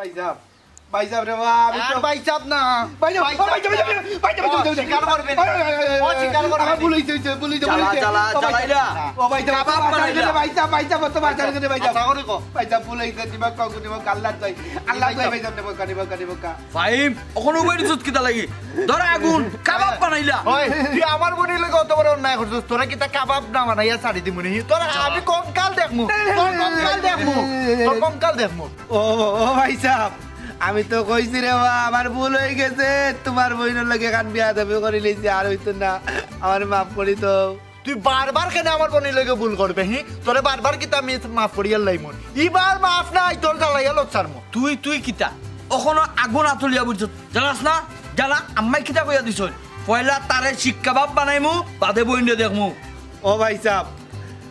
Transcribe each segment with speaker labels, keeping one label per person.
Speaker 1: ভাই সাহেব রে বাবা আমি তো ভাই সাহেব না ভাই শিকার করবেন ও শিকার করবেন আমার পুলিশ চালাইলা ও ভাই সাহেব ভাই সাহেব তো বাঁচার করে ভাই সাহেব করে কো ভাই সাহেব পুলিশ দিবা কাকু দিবা আল্লাহ যাই ভাই সাহেব কানিবা কা
Speaker 2: ফাইম ওখানে ওই সুত কিটা লাগি ধরে আগুন কাবাব বানাইলা
Speaker 1: ওই তুই আমার বনি লাগে অত বড় অন্যায় করছিস তোরা কিটা কাবাব না বানাইয়া ছাড়ি দিমুনি তোরা আমি কোন কাল দেখমু তোর কোন কাল দেখমু ও ভাই সাহেব আমি তো কইছি রে বাবা আমার ভুল হয়ে গেছে তোমার বইনের লাগে কান বিয়া দেবে করে লইছি আর হইতো না আমার মাফ করি তো তুই বারবার কেন আমার বনির লাগে ভুল করবে হি তোরে বারবার কিতা আমি মাফ করিয়া লাইমু এবার মাফ নাই তোর জ্বালাইয়া লচ্ছারমু
Speaker 2: তুই কিতা ওখানে আগুন আতলিয়া বুঝছ জানাস না জানা আম্মাই কিতা কইয়া দিছ পয়লা তারে শিক্ষা বাপ বানাইমু বাদে বইনে দেখমু
Speaker 1: ও ভাই সাহেব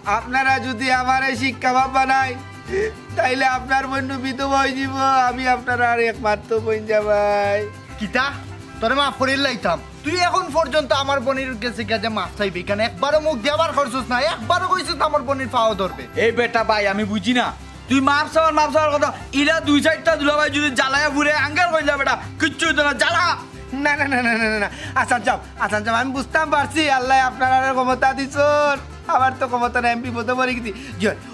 Speaker 1: আপনারা যদি আমারে শিক্ষা বাপ বানাই তাইলে আপনার বন্ধু বিধবা হয়ে যাব আমি আপনার আর একমাত্র বোন যাবাই কিতা তোরে মাফ করিল লাইতাম তুই এখন পর্যন্ত আমার বোনের কাছে গিয়ে মাফ চাইবি কেন একবারও মুখ দেবার খরচুস না একবারও কইছিস আমার বোনের পাও ধরবে
Speaker 2: এই বেটা ভাই আমি বুঝি না তুই মাফ চাওয়ার কথা ইলা দুই চারটা দুলাভাই যদি জ্বালায়া ঘুরে আঙ্গার কইলা বেটা কিচ্ছু হইতো না জ্বালা না না না না না না আসান যাব আমি বুঝতাম পারছি আল্লাহ আপনার ক্ষমতা দিছর আমার তো ক্ষমতা নাই এমপি বলতে পারি কি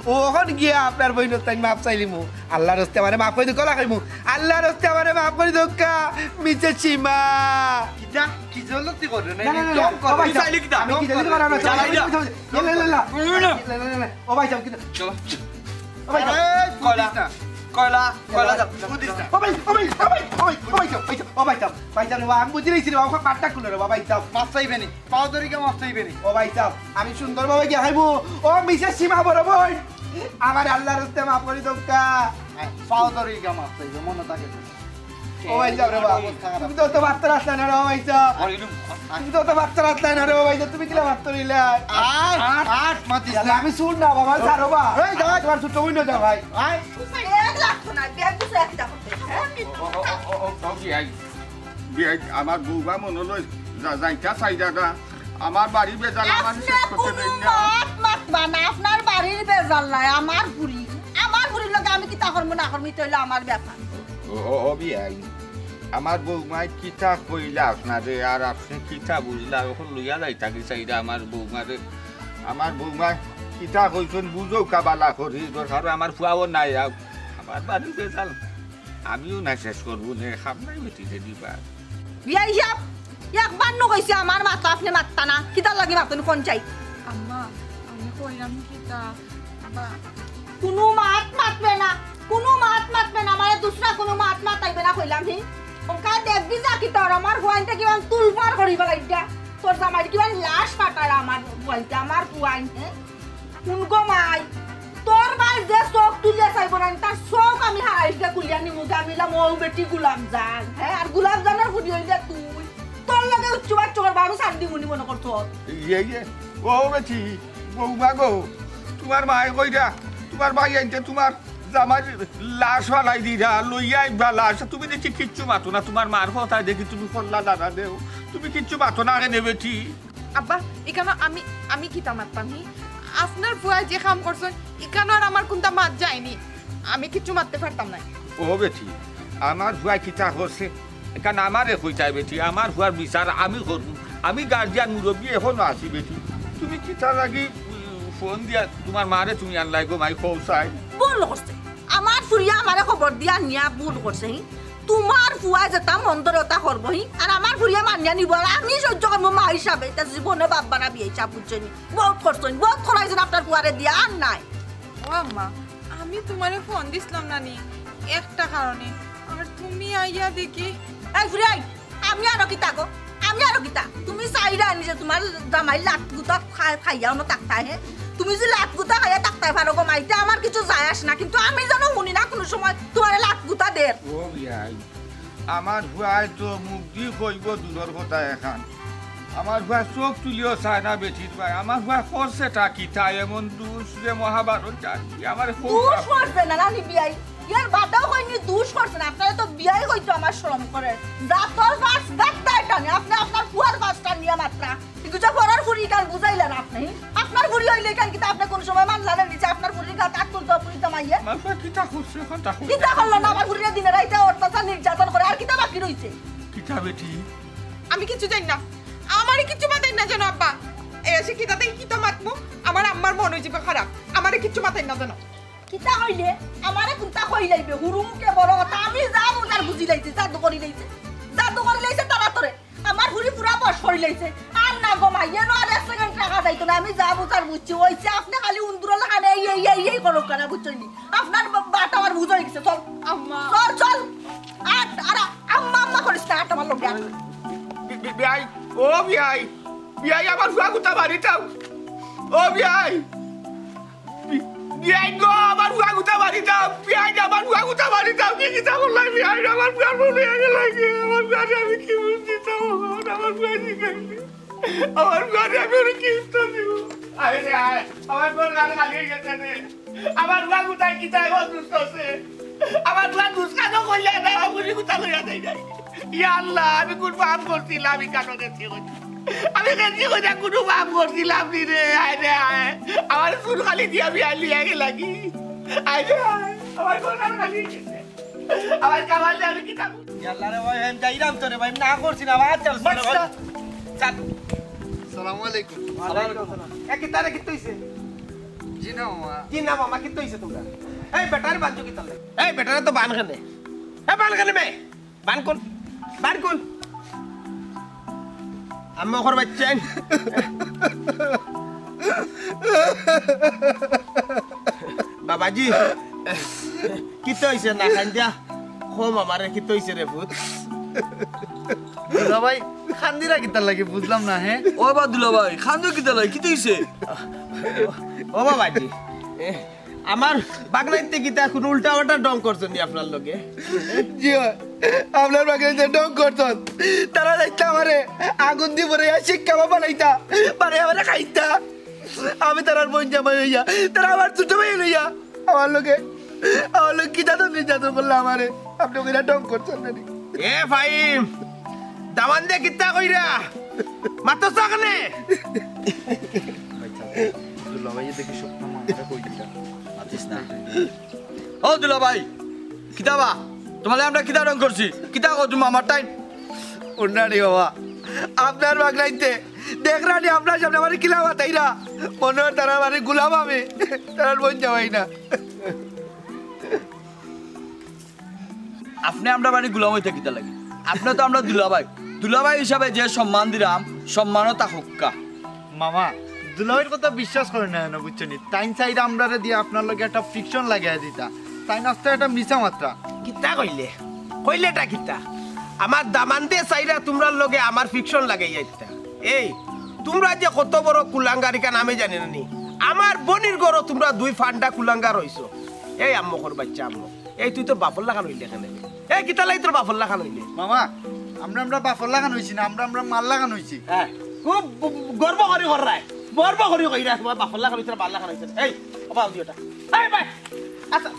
Speaker 2: ও ওখান গিয়ে আপনার বই তাই মাপ চাইলিমু আল্লাহ রস্তে আমারে মাফ করে কলা খাইমু আল্লাহ রস্তে আমারে মাফ করে দোকা মিছে সীমা কিটা কি জলতি করে না কম কর ভাই চাইলি কিটা আমি কি জলতি করা না চালাই না ও ভাই যাও কিটা চলো ও ভাই কয়লা যাব ও ভাই যাও আমি বুঝি রইছি রে বাবা কাটটা খুলে রে ভাই যাও মাছ চাইবে নি পাও দরিকে মাছ চাইবে নি ও ভাই যাও আমি সুন্দরভাবে গিয়ে খাইবো ও মিসেস সীমা বড় ভাই আমার আল্লাহর রাস্তায় মাফ করে দোকা পাও দরিকে মাছ চাইবে মনে থাকে ও ভাই যাও রে বাবা তুমি তো বাচ্চা রাস্তা না রে ভাই যাও তুমি তো বাচ্চা রাস্তা না রে ভাই তুমি কিলা মাছ ধরিলে আট মাতি আমি শুন না বাবা ছাড়ো বা এই যাও তোমার ছোট হই না যাও ভাই আয়
Speaker 3: আমার বউবা মনে লই যাইতা চাইদাটা আমার বাড়ি বেজাল আমার
Speaker 4: আপনার বাড়ির বেজাল নাই আমার বুড়ির লগে আমি কিতা করবো না করবো এটা হইলো আমার ব্যাপার
Speaker 3: ও বিয়াই আমার বৌমাই কিতা কইলা আপনারে আর আপনি কিতা বুঝলা এখন লইয়া যাইতা কি চাইদা আমার বৌমা কিতা কইছেন বুঝো কাবালা করি দরকার আমার ফুয়াও নাই আমার বাড়ি বেজাল আমিও না শেষ করবো নে খাম নাই বেটিতে দিবা
Speaker 4: বিয়াই সাহেব একবার ন কইছে আমার মাথা আপনি মাত্তা না কিতা লাগি মাতুন কোন চাই
Speaker 5: আম্মা আমি কইলাম কিতা
Speaker 4: কোনো মাত মাতবে না মানে দুসরা কোনো মাত মাতাইবে না কইলাম হি ওকা দেখবি যা কি তোর আমার হোয়াইনটা কিমান তুলপার করি বলাইটা তোর জামাই কিমান লাশ ফাটার আমার বলতে আমার হোয়াইন কোন গো মাই তোর ভাই যে চোখ তুলে চাইব না তার চোখ আমি হারাইতে কুলিয়া নিমু গামিলাম ও বেটি গুলাম জান হ্যাঁ আর গুলাম জানার ফুটি হইলে তুই তোর লাগে উচ্চবার চোখের বাবু শান্তি মুনি মনে করছ
Speaker 3: ইয়ে ও বেটি বৌমা গো তোমার মায়ে কইরা তোমার ভাই আনতে তোমার জামাই লাশ ফালাই দিরা লইয়া আইবা লাশ তুমি দেখি কিচ্ছু মাতো না তোমার মার কথা দেখি তুমি ফল্লা দাদা দেও তুমি কিচ্ছু মাতো না রে বেটি
Speaker 5: আব্বা এখানে আমি কিতা মারতাম আপনার ফুয়া যে কাম করছেন এখানে আর আমার কোনটা মাত যায়নি আমি কিচ্ছু মারতে পারতাম না
Speaker 3: ও বেটি আমার ফুয়া কিতা করছে এখানে আমারে কইতাই বেটি আমার ফুয়ার বিচার আমি করব আমি গার্জিয়ান মুরব্বী এখনো আছি বেটি তুমি কিতা লাগি ফোন দিয়া তোমার মারে তুমি আনলাই গো মাই কৌসাই
Speaker 4: ভুল করছে আমার ফুরিয়া আমারে খবর দিয়া নিয়া ভুল করছে তোমার ফুয়া যেটা মন্দরতা করবহি আর আমার ফুরিয়া মানিয়া নিব আর আমি সহ্য করবো মা হিসাবে তা জীবনে বাপ বানাবি এই চাপ বুঝছেন বহুত করছেন বহুত খরাইছেন আপনার ফুয়ারে দিয়া আর নাই
Speaker 5: ও আম্মা আমি তোমারে ফোন দিছিলাম নানি একটা কারণে আর তুমি আইয়া দেখি
Speaker 4: এই ফুরিয়াই আমি আর কিতা তুমি চাইরা আনিছে তোমার জামাই লাত গুতা খাইয়া অন্য তাকতাই হে তুমি যে লাত গুতা খাইয়া তাকতাই পারো গো মাইতে আমার কিছু যায় আসে না কিন্তু আমি জানো শুনি না কোনো সময় তোমার লাত গুতা দের
Speaker 3: ও বিয়াই আমার ভুয়াই তো মুখ দি কইব দূরের কথা এখন আমার ভুয়া চোখ তুলিও চায় না বেটির ভাই আমার ভুয়া করছে তা কি তাই এমন দুষ যে মহাভারত জানি আমার
Speaker 4: দুষ করছে না রানী বিয়াই ইয়ার বাটাও হয়নি দুষ করছে না আপনারা তো বিয়াই হইতো আমার শ্রম করে জাতর বাস গাত্তাই টানে আপনি আপনার ফুয়ার বাসটা নিয়ে মাত্রা কিন্তু যে পরার ফুরি কাল বুঝাইলেন আপনি আপনার ফুরি হইলে কাল কিন্তু আপনি কোন সময় মানলেন নিচে আপনার ফুরি গাত আট তুলতে ফুরি মাইয়া
Speaker 3: মাফা কিটা করছে কথা
Speaker 4: কিটা করলো না আমার ফুরির দিনে রাইতে
Speaker 2: কিতা বেটি
Speaker 5: আমি কিছু জানি না আমারে কিছু মাথায় না জানো আব্বা এসে কি তাতে কি তো মাতমু আমার আম্মার মন হইছে খারাপ আমারে কিছু মাথায় না জানো
Speaker 4: কিতা হইলে আমারে কোনটা কই লাইবে হুরুমকে বড় কথা আমি যাবো তার বুঝি লাইছে জাদু করি লাইছে তারা তোরে আমার হুরি পুরা বস করি লাইছে আর না গো মাইয়া না আর এক সেকেন্ড টাকা যাইতো না আমি যাবো তার বুঝছি হইছে আপনি খালি উন্দুর লাগানে এই করো কেন বুঝছনি আপনার বাটা আমার বুঝ হয়ে গেছে চল
Speaker 5: আম্মা
Speaker 4: চল আর আম্মা করিস না আমার লোক
Speaker 3: বিয়াই ও বিয়াই বিয়াই আমার ফুয়া কুতা বাড়িটাও ও বিয়াই বিয়াই গো আমার ফুয়া কুতা বাড়িটাও বিয়াই আমার ফুয়া কুতা বাড়িটাও কি কিতা বললাই বিয়াই আমার ফুয়া বলে লাগে আমার ফুয়া আমি কি বুঝছি তো আমার ফুয়া শিখাইছে আমার ফুয়া আমি ওর কি উত্তর দিব আরে আয় আমার ফুয়া গাল খালি গেছে রে আমার ফুয়া কুতা কিতা অসুস্থ আছে আমার ফুয়া দুষ্কানো করলে না আমার কুতা লইয়া দেই নাই ইয়া আল্লাহ আমি কোন পাপ করছিলাম আমি কানো গেছি আমি গেছি কোথা কোনো পাপ করছিলাম নি রে আয় রে আয় আমার সুর খালি দিয়ে আমি আলিয়া গে লাগি আয় রে আয় আমার কোন খালি গেছে আমার কামাল দে আমি কি থাকবো
Speaker 2: আল্লাহ রে ভাই আমি যাইরাম তো রে ভাই না করছি না ভাই চল চল
Speaker 1: আসসালামু আলাইকুম
Speaker 2: ওয়ালাইকুম আসসালাম এ কিতা রে কিতা হইছে
Speaker 1: জি না
Speaker 2: মামা কিতা হইছে তোমরা এই বেটার বানজু কিতা লে এই বেটারে তো বান খানে এ বান খানে মে বান কোন আম্মা ওর বাচ্চান বাবাজি কিতা হইছে না খান দিয়া খোম আমারে কিতা হইছে রে ভূত
Speaker 1: দুলা ভাই খান্দিরা কিতা লাগে বুঝলাম না হ্যাঁ
Speaker 2: ও বা দুলা ভাই খান্দো কিতা লাগে কিতা হইছে ও বাবাজি আমার বাগনাইতে কিতা কোন উল্টা পাল্টা ডং করছেন নি আপনার লগে
Speaker 1: জি আপনার বাগানে ডং করতন তারা যাইতা আমারে আগুন দিয়ে পরে শিক্ষা বানাইতা পারে আমারে খাইতা আমি তারার বোন জামাই হইয়া তারা আমার ছোট ভাই লইয়া আমার লোকে কি নির্যাতন করলে আমারে আপনি ওইটা ডং করছেন না
Speaker 2: এ ফাইম দামান দে কিতা কইরা মাতো সাগনে
Speaker 1: দুলা ভাই দেখি স্বপ্ন মামাটা কই দিতা আতিস না
Speaker 2: ও দুলা ভাই কিতাবা তোমালে আমরা কিতা রং করছি কিতা কো তুমি আমার টাইম
Speaker 1: উন্নানি বাবা আপনার বাগনাইতে দেখ রানি আপনার সামনে আমার কিলা বাতাইরা মনে হয় তারা মানে গুলাম আমি তার বোন যাওয়াই না
Speaker 2: আপনি আমরা বাড়ি গুলাম হইতে কিতা লাগে আপনি তো আমরা দুলাভাই হিসাবে যে সম্মান দিলাম সম্মানও তা হক্কা
Speaker 1: মামা দুলাভাইয়ের কথা বিশ্বাস করে না বুঝছেন টাইম সাইড আমরা দিয়ে আপনার লগে একটা ফ্রিকশন লাগাই দিতা তাই নাস্তা একটা মিশা মাত্রা
Speaker 2: কিতা কইলেটা কিতা আমার দামান দে চাইরা তোমরার লগে আমার ফিকশন লাগাই যাইতা এই তোমরা যে কত বড় কুলাঙ্গারিকা নামে জানি না নি আমার বনির গড় তোমরা দুই ফান্ডা কুলাঙ্গার হইছো এই আম্মকর বাচ্চা আম্ম এই তুই তো বাপর লাগান হইলে এখানে এই কিতা লাই তোর বাপর লাগান হইলে
Speaker 1: মামা আমরা বাফর লাগান হইছি না আমরা মাল লাগান হইছি
Speaker 2: হ্যাঁ খুব গর্ব করি করাই গর্ব করি কইরা তোমার বাপর লাগান হইছে বাল লাগান হইছে এই বাবা দিওটা এই ভাই আচ্ছা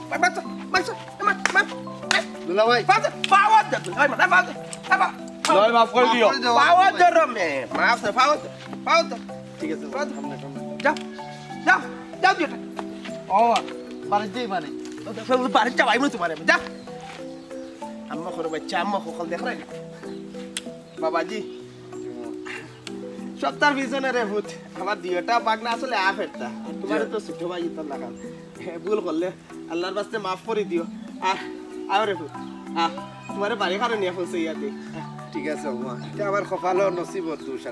Speaker 2: ভাই বাচ্চা
Speaker 1: দুলা ভাই
Speaker 2: পাওয়ার দে তুই মানে লয় মাফ করে দিও পাওয়ার দে রমে মাফ দে পাওয়ার দে
Speaker 1: ঠিক আছে
Speaker 2: যাও দিওটা
Speaker 1: ও বারে যেই মানে
Speaker 2: বাড়ি যাবাই মনে তোমার যা আম্মা করে বাচ্চা আম্মা কখন দেখ রে বাবাজি সপ্তাহ পিছনে রে ভূত আমার দিওটা বাগনা আসলে আফেরটা তোমার তো ছোট ভাই তো লাগান ভুল করলে আল্লাহর বাস্তে মাফ করে দিও আও রে ভূত তোমার বাড়ি কারো নিয়ে ফেলছে ইয়াতে
Speaker 1: ঠিক আছে মামা এটা আমার কপালও নসিবত দোষ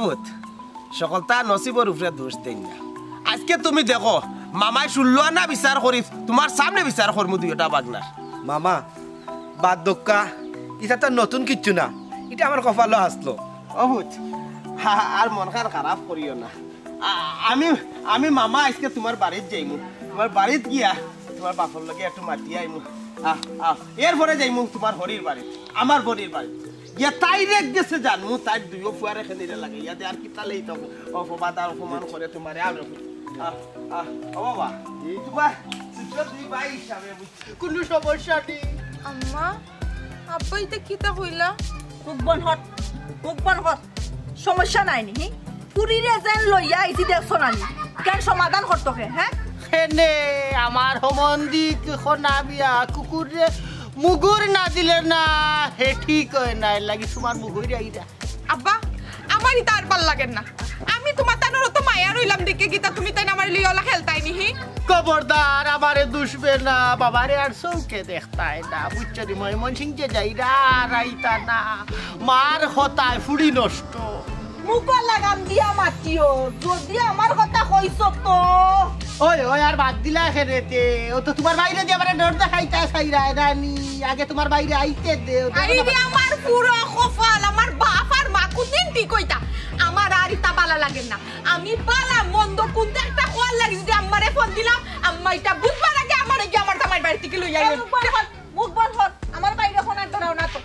Speaker 2: ভূত সকলটা নসিবর উপরে দোষ দেন না আজকে তুমি দেখো মামাই শুনলো না বিচার করি তোমার সামনে বিচার করমু দিওটা বাগনার
Speaker 6: মামা বাদ দক্কা এটা তো নতুন কিচ্ছু না এটা আমার কপালও আসলো
Speaker 2: অভূত আর মন খারাপ করিও না আমি মামা আজকে তোমার বাড়িত যাইমু তোমার বাড়িত গিয়া তোমার বাপর লগে একটু মাতি আইমু এরপরে যাইমু তোমার হরির বাড়ি আমার বড়ির বাড়ি গিয়া তাই রেখ গেছে জানমু তাই দুইও ফুয়ারে খেলিরে লাগে ইয়াতে আর কি তালেই তো অপবাদ আর অপমান করে তোমারে আর ও বাবা তোমার দুই ভাই হিসাবে কোনো সমস্যা নেই
Speaker 5: আম্মা আব্বা এটা কিতা কইলা
Speaker 4: মুখ বন হট সমস্যা নাই নি পুরীরে যেন লইয়া আইছি দেখছো নানি কেন সমাধান করতো হ্যাঁ
Speaker 7: হেনে আমার সম্বন্ধী খনা বিয়া কুকুরে
Speaker 1: মুগুর না দিলে না হে ঠিক হয় না লাগি তোমার মুগুর আইরা
Speaker 5: আব্বা আমারই তার ভাল লাগেন না আমি তোমার তানোর তো মায়া রইলাম দেখে গীতা তুমি তাই আমার লিওলা খেলতাই নিহি
Speaker 1: খবরদার আমারে দুষবে না বাবারে আর চৌকে দেখতাই না বুঝছি ময়মন সিং যে যাইরা রাইতা না মার হতায় ফুড়ি নষ্ট
Speaker 4: মুখ লাগাম দিয়া মাতিও যদি আমার কথা কইছ তো
Speaker 1: ওই ওই আর বাদ দিলা খেরেতে ও তো তোমার বাইরে দিয়ে আমার ডর দেখাইতা সাইরা রানী আগে তোমার বাইরে আইতে দে
Speaker 5: আইরে আমার পুরো কপাল আমার বাপ আর মা কোনদিন ঠিক কইতা আমার আর ইতা বালা লাগেন না আমি বালা মন্দ কোনটা একটা কোয়াল লাগি যদি আমারে ফোন দিলাম আম্মা এটা বুঝবার আগে আমারে কি আমার জামাই বাড়ি থেকে লই আইও
Speaker 4: মুখ বন্ধ কর আমার বাইরে কোন ডরাও না তো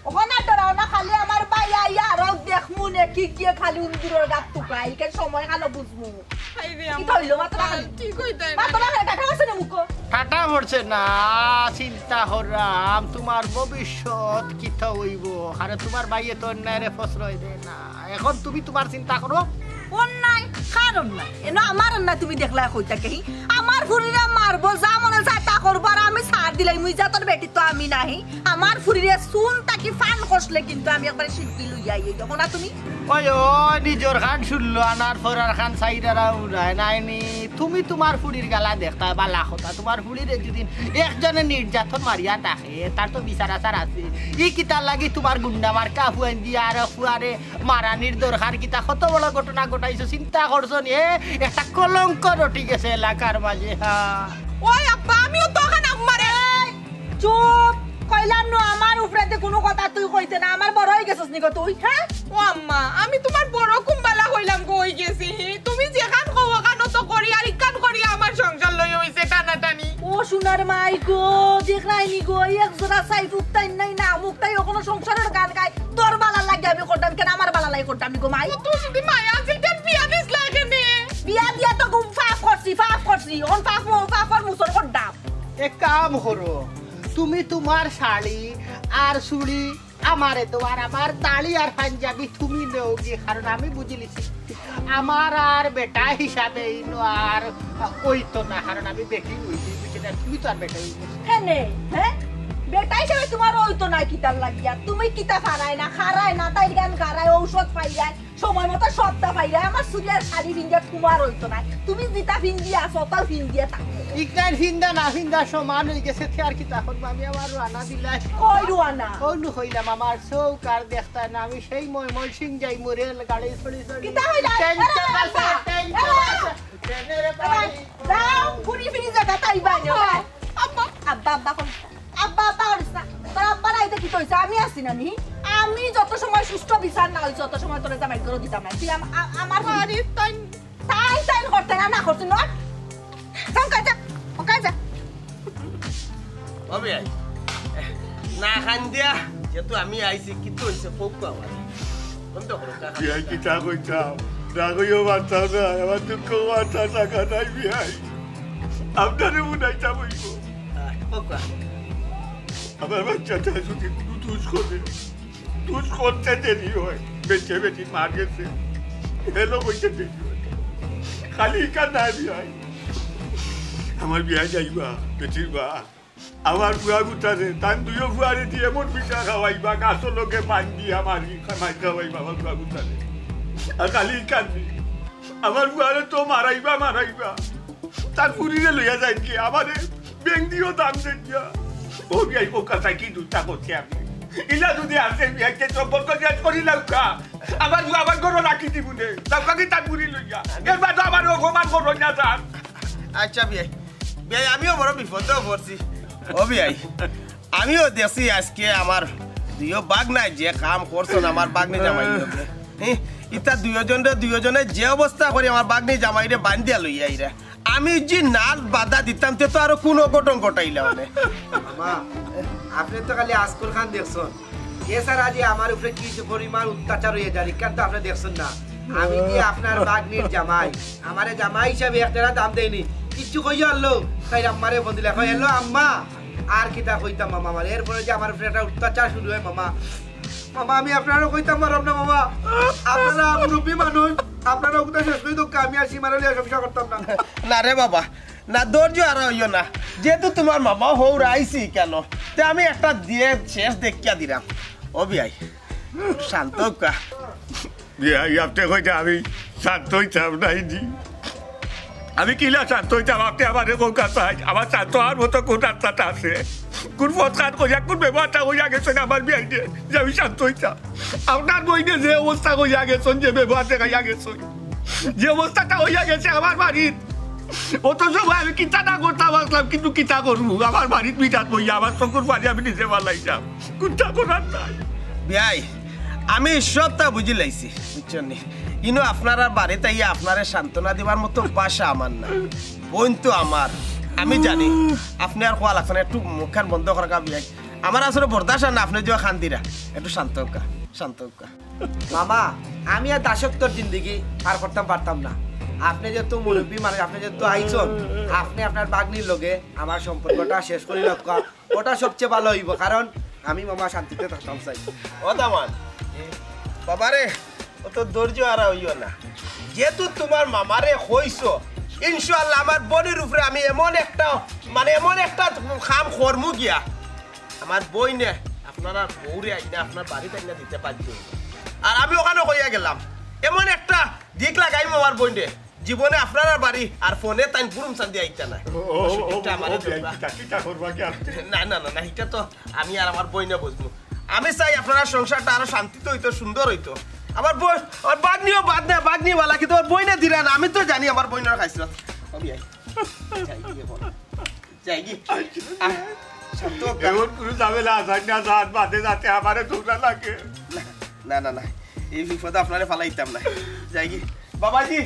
Speaker 4: ওখানে ডরাও না খালি আমার বাই আইয়া আর দেখমু নে কি কি খালি উন্দুরের গাত টুকাই কে সময় খালো বুঝমু
Speaker 5: আইরে
Speaker 4: কি কইলো মাত্র
Speaker 5: ঠিক কইতা
Speaker 4: মাত্র টাকা আছে না মুখ
Speaker 1: ঠাটা পড়ছে না চিন্তা হরাম তোমার ভবিষ্যৎ কিতা হইব আরে তোমার বাইয়ে তো অন্যায় প্রশ্রয় দেয় না এখন তুমি তোমার চিন্তা করো
Speaker 4: অন্যায় কারণ না এনো আমার অন্যায় তুমি দেখলা কইতা কেহি আমার ফুরিরে মারবো যা মনে চায় তা করবো আর আমি ছাড় দিলাই মুই যা তোর বেটি তো আমি নাহি আমার ফুরিরে শুন তাকি ফান কষলে কিন্তু আমি একবার শিল্পী লইয়া আই যখন না তুমি
Speaker 1: ওই ও নিজের খান শুনলো আনার ফরার খান সাইডারা উড়ায় নাইনি তুমি তোমার ফুড়ির গালা দেখতা বালা কথা তোমার ফুড়ির যেদিন একজনে নির্যাতন মারিয়া থাকে তার তো বিচার আচার আছে ই কিতার লাগি তোমার গুন্ডা মার্কা ফুয়ান দিয়া আর ফুয়ারে মারানির দরকার কিতা কত বড় ঘটনা ঘটাইছো চিন্তা করছো নি একটা কলঙ্ক রটি গেছে এলাকার মাঝে
Speaker 5: ওই আব্বা আমিও তো এখন আম্মারে
Speaker 4: চুপ কইলাম না আমার উপরেতে কোনো কথা তুই কইতে না আমার বড় হয়ে গেছস নিগো তুই হ্যাঁ
Speaker 5: ও আম্মা আমি তোমার বড় কুম্বালা হইলাম কই গেছি তুমি যেখান কও ওখান তো করি আর ইকান করি আমার সংসার লই হইছে টানাটানি
Speaker 4: ও সোনার মাই গো দেখরাইনি গো এক জোড়া সাই ফুকতাই নাই না মুক্তাই ওখানে সংসারের গান গায় তোর বালা লাগে আমি করতাম কেন আমার বালা লাগে করতাম গো মাই
Speaker 5: তুই যদি মায়া আছিল কেন বিয়া দিস লাগে নে
Speaker 4: বিয়া দিয়া তো গুম ফাফ করছি অন ফাফর মুসর করদাম
Speaker 1: এক কাম করো তুমি তোমার শাড়ি আর চুড়ি আমারে তোমার আমার তালি আর পাঞ্জাবি তুমি নেওগি কারণ আমি বুঝিলিছি আমার আর বেটা হিসাবে আর ওইতো না কারণ আমি বেটি হইছি তুমি তো আর বেটা হইছি
Speaker 4: হ্যাঁ বেটা হিসেবে তোমার ওইতো না কিতার লাগিয়া তুমি কিতা খারায় না তাই গান গারায় ঔষধ পাই যায় সময় মতো সবটা পাই যায় আমার সুরিয়ার শাড়ি ভিন্দিয়া তোমার ওইতো না তুমি যেটা ভিন্দিয়া আসো তাও ভিন্দিয়া থাকো
Speaker 1: ইকার ভিন্দা না ভিন্দা সমান হয়ে গেছে আর কি তখন আমি আমার রানা দিলাই
Speaker 4: কই রুয়ানা
Speaker 1: কইলু হইলাম আমার চৌকার দেখতা না আমি সেই মই সিং যাই রেল গাড়ি চড়ি
Speaker 4: কিতা হইলা যাও ঘুরি ফিরি জায়গা তাই বাইরে আব্বা হইছ না তোর আব্বা রাইতে কি কইছে আমি আসি না নি আমি যত সময় সুস্থ বিচার না হইছে তত সময় তোরে জামাই করে দিতাম না তুই আমার বাড়ি তাই করতে না করতে না কাজা
Speaker 6: হবে আই না খান দিয়া যেহেতু আমি আইছি কিন্তু হইছে খুব আমার বন্ধ করো কাকা
Speaker 3: বিয়াই কিতা কইতাম রাগইও বাঁচাও না আমার দুঃখ বাঁচা টাকা নাই বিয়াই আপনারে উনাইতা বইব
Speaker 6: পকা
Speaker 3: আমার বাচ্চাটা যদি কোনো দুষ করতে দেরি হয় বেটি মার গেছে হেলো কইতে দেরি হয় খালি কার নাই বিয়াই আমার বিয়া যাইবা বেটির বা আমার বুয়া গুটারে তান দুইও বুয়ারে দিয়ে এমন পিঠা খাওয়াইবা গাছর লোকে পান দিয়ে আমার খাওয়াইবা আমার বুয়া গুটারে আর খালি কান্দি আমার বুয়ারে তো মারাইবা তার পুরীরে লইয়া যায় কি আমারে ব্যাংক দিয়েও দাম দেন দিয়া ও বিয়াই ও কথা কি দুটা করছে আমি ইলা যদি আসে বিয়াকে সম্পর্ক শেষ করি লাউকা আমার বুয়া আমার ঘর রাখি দিবুনে লাউকা কি তার পুরী লইয়া এবার তো আমার অপমান করো না স্যার
Speaker 6: আচ্ছা বিয়াই আমিও বড় বিপদেও পড়ছি ও বিয়াই আমিও দেখছি আজকে আমার দুইও বাঘ নাই যে কাম করছো আমার বাঘনি জামাই ইতা দুইজনে যে অবস্থা করে আমার বাঘনি জামাইরে বান্ধিয়া লইয়া আইরা আমি যে নাল বাধা দিতাম তে তো আরো কোনো ঘটন ঘটাইলা মানে
Speaker 2: মামা আপনি তো খালি আজকুল খান দেখছেন এছাড়া আজ আমার উপরে কি পরিমাণ অত্যাচার হয়ে যায় কেন তো আপনি দেখছেন না আমি যে আপনার বাগনির জামাই আমারে জামাই হিসাবে একটা দাম দেয়নি কিচ্ছু কইয়া আনলো তাই আম্মারে বন্দিলা কই এলো আম্মা আর কিতা কইতাম মামা আমার এরপরে যে আমার উপরে একটা অত্যাচার শুরু হয় মামা আমি আপনারও কইতাম পারব না মামা আপনারা মুরব্বী মানুষ আপনারা ওটা শেষ করে দোকা আমি আর সীমারে লিয়ে ব্যবসা করতাম না
Speaker 6: না রে বাবা না ধৈর্য আর হইও না যেহেতু তোমার মামা হৌ রাইছি কেন তে আমি একটা দিয়ে শেষ দেখিয়া দিলাম ও বিয়াই শান্ত কা
Speaker 3: বিয়াই আপনি কইতে আমি শান্ত হইতাম নাই জি আমি কিলা শান্ত হইতাম আপনি আমার কৌকা চাই আমার শান্ত হওয়ার মতো কোন রাস্তাটা আছে কোন পথঘাট কইয়া কোন ব্যবহারটা কইয়া গেছেন আমার বিয়াইতে যে আমি শান্ত হইতাম আপনার বইনে যে অবস্থা কইয়া গেছেন যে ব্যবহার দেখাইয়া গেছেন যে অবস্থাটা হইয়া গেছে আমার বাড়ির অত সময় আমি কিতা না করতাম আসলাম কিন্তু কিতা করবো আমার বাড়ির মিটাত বইয়া আমার চকুর বাড়ি আমি নিজে পালাইতাম কোনটা করার নাই
Speaker 6: বিয়াই আমি সবটা বুঝি লাইছি বুঝছেন নি কিন্তু আপনার বাড়িতে ইয়ে আপনারে সান্ত্বনা দেওয়ার মতো বাসা আমার না বোন তো আমার আমি জানি আপনি আর খোয়া লাগছে না একটু মুখখান বন্ধ করা বিয়াই আমার আসলে বরদাস্ত না আপনি যে খান্দিরা একটু শান্ত হোকা
Speaker 2: মামা আমি আর দাসত্বর জিন্দগি পার করতাম পারতাম না আপনি যেহেতু মুরব্বী মানে আপনি যেহেতু আইছন আপনি আপনার বাগনির লগে আমার সম্পর্কটা শেষ করি রক্ষা ওটা সবচেয়ে ভালো হইব কারণ আমি মামা শান্তিতে থাকতাম চাই
Speaker 6: ও দামান বাবারে অত ধৈর্য আর হইও না যেহেতু তোমার মামারে হইছো ইনশাআল্লাহ আমার বোনের উপরে আমি এমন একটা খাম কর্মু গিয়া আমার বই নে আপনারা বউরে আইনা আপনার বাড়িতে আইনা দিতে পারছি আর আমি ওখানে কইয়া গেলাম এমন একটা দিক লাগাইম আমার বইনে জীবনে আপনার বাড়ি আর ফোনে তাই পুরুম চান্দি আইতা না না না না না এটা তো আমি আর আমার বইনে বুঝবো আমি চাই আপনারা সংসারটা আরো শান্তিতে হইতো সুন্দর হইতো আমার বই আর বাগনিও বাগনি वाला কি তোমার বইনে দিরা না আমি তো জানি আমার বইনের খাইছিল আমি আই যাই কি শান্ত
Speaker 3: এমন কোনো ঝামেলা আছে না জাত বাদে যাতে আমারে ধোকা লাগে
Speaker 6: না না না এই বিপদে আপনারে ফালাইতাম না যাই কি বাবাজি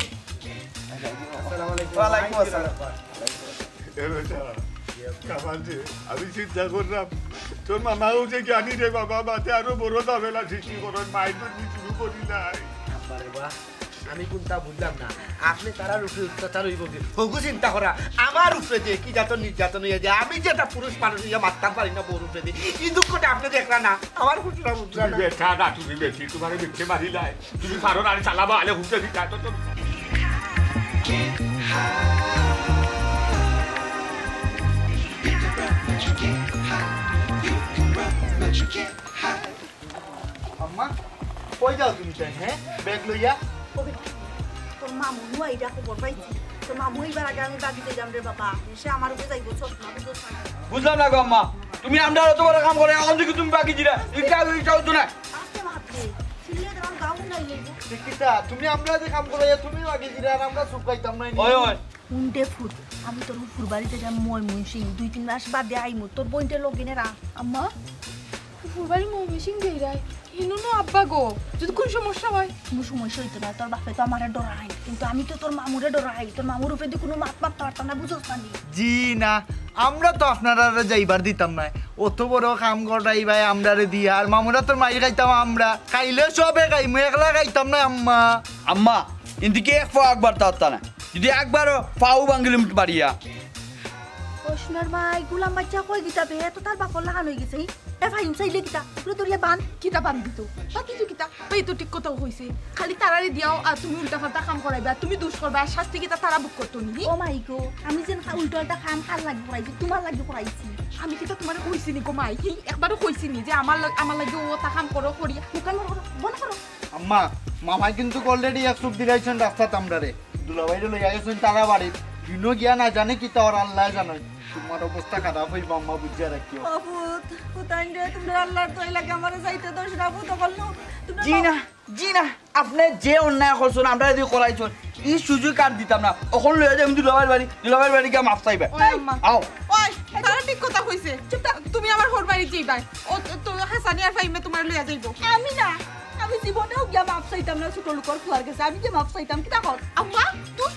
Speaker 6: আসসালামু আলাইকুম ওয়ালাইকুম আসসালাম
Speaker 3: আমি চিন্তা করলাম তোর মামাও যে জ্ঞানী রে বাবা বাতে আরো বড় ঝামেলা সৃষ্টি করেন মাই তো কিছু করি নাই
Speaker 2: আমি কোনটা বুঝলাম না আপনি তারা উপরে অত্যাচার হইব হগু চিন্তা করা আমার উপরে যে কি যাত নির্যাতন হয়ে যায় আমি যেটা পুরুষ মানুষ ইয়া মারতাম পারি না বউর উপরে এই দুঃখটা আপনি দেখলা না আমার খুশিটা বুঝলা না
Speaker 3: বেঠা না তুমি বেশি তোমার মিথ্যে মারি নাই তুমি পারো না চালাবা আলে হুঁকে দিতা তো
Speaker 1: আম্মা কই যাও তুমি তাই হ্যাঁ ব্যাগ লইয়া
Speaker 4: তোর মামু আইডা খবর পাইছি তোর মামু এবার আগে আমি বাগিতে যাম রে বাবা সে আমার উপরে যাইব চোখ না
Speaker 2: বুঝলাম না গো আম্মা তুমি আমরা অত বড় কাম করে এখন থেকে তুমি বাকি দিলা এটা হতো না
Speaker 4: আস্তে মাত্রে সিলে দেন গাও নাই লইব
Speaker 1: দেখিতা তুমি আমরা যে কাম করাইয়া তুমি আগে দিরা আর আমরা চুপ পাইতাম না
Speaker 2: ওই ওই
Speaker 4: উন্ডে ফুট আমি তোর ফুর বাড়িতে যাম মই মুনসিং 2-3 মাস বাদে আইমু তোর বইনতে লগিনে রা
Speaker 5: আম্মা ফুরবাড়ি মমিসিং দেই রাই ইনো না আব্বা গো যদি কোন সমস্যা হয়
Speaker 4: কোনো সমস্যা হইতো না তোর বাপে তো আমারে ডরাই কিন্তু আমি তো তোর মামুরে ডরাই তোর মামুর উপরে কোনো মাত পারতাম না বুঝছ না
Speaker 1: জি না আমরা তো আপনারা যাইবার দিতাম না অত বড় কাম করাই ভাই আমরারে দিয়া আর মামুরা তোর মাই খাইতাম আমরা খাইলে সবে খাইমু একলা খাইতাম না আম্মা
Speaker 2: আম্মা ইন্দিকে এক পা একবার তাতা না যদি একবারও পাও বাঙ্গিলিম বাড়িয়া
Speaker 4: কৃষ্ণর ভাই গুলাম বাচ্চা কই গিতা বে তো তার বাপর লাগান হই গেছে এ ভাই চাইলে গিতা পুরো দরিয়া বান
Speaker 5: কিতা বান্ধি তো বাকি তো কিতা এই তো ঠিক কথা হইছে খালি তারারে দিয়াও আর তুমি উল্টা পাল্টা কাম করাইবা তুমি দোষ করবা আর শাস্তি কিতা তারা বুক করতো নি
Speaker 4: ও মাই গো আমি যেন উল্টা উল্টা খাম খাল লাগি পড়াইছি তোমার লাগি পড়াইছি
Speaker 5: আমি কিতা তোমারে কইছি নি গো মাই একবারও কইছি নি যে আমার লাগি ও তা কাম করো করিয়া
Speaker 4: মুকান বন করো
Speaker 1: আম্মা মামাই কিন্তু অলরেডি এক সুপ দিলাইছেন রাস্তাতে আমরারে দুলাভাইরে লইয়া গেছেন তারা বাড়ির দিনও গিয়া না জানে কি তার আল্লাহ জানে তোমার অবস্থা খারাপ হইব আম্মা বুঝিয়া রাখিও
Speaker 4: বাবুত কোথায় রে তোমরা আল্লাহর তো এলাকা আমারে যাইতে দোষ না বুঝো বললো
Speaker 2: জি না আপনি যে অন্যায় করছেন আমরা যদি করাইছেন এই সুযোগ কাট দিতাম না ওখানে লইয়া যাই দুলাভাইয়ের বাড়ি গিয়ে মাপ চাইবা
Speaker 5: ওই আম্মা
Speaker 2: আও
Speaker 5: ওই তারা ঠিক কথা কইছে চুপ থাক তুমি আমার হোর বাড়ি যাইবাই ও তো হাসানি আর ফাইমে তোমার লইয়া যাইবো
Speaker 4: আমি না আমি জীবনেও গিয়া মাপ চাইতাম না ছোট লোকর ফুয়ার গেছে আমি যে মাপ চাইতাম কি দেখো
Speaker 5: আম্মা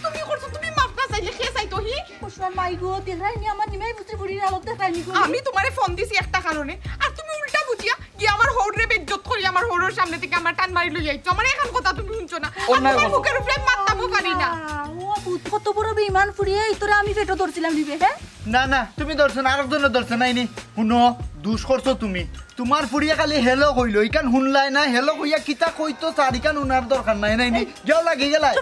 Speaker 5: তুমি করছো তুমি মাফ না চাইলে খেয়ে চাইতো হি
Speaker 4: কৃষ্ণর মাই গো দেখাইনি আমার নিমাই বুঝতে বুড়ির আলোতে দেখাইনি গো
Speaker 5: আমি তোমারে ফোন দিছি একটা কারণে আর তুমি উল্টা বুঝিয়া গিয়ে আমার হৌরে বেজ্জত করি আমার হৌরের সামনে থেকে আমার টান মারি লই যাইছো আমার এখন কথা তুমি শুনছো না
Speaker 2: অন্যায়
Speaker 5: আমার মুখের উপরে মারতামও পারি না
Speaker 4: ও ভূত কত বড় বেঈমান ফুরিয়ে এই তোরে আমি পেটো ধরছিলাম দিবে হ্যাঁ
Speaker 1: না তুমি দর্শন আরেকজনের দর্শন আইনি শুনো দুষ করছো তুমি তোমার ফুরিয়া খালি হেলো কইলো ইকান শুনলাই না হেলো কইয়া কিতা কইতো চারিকান উনার দরকার নাই যাও লাগি গেলাই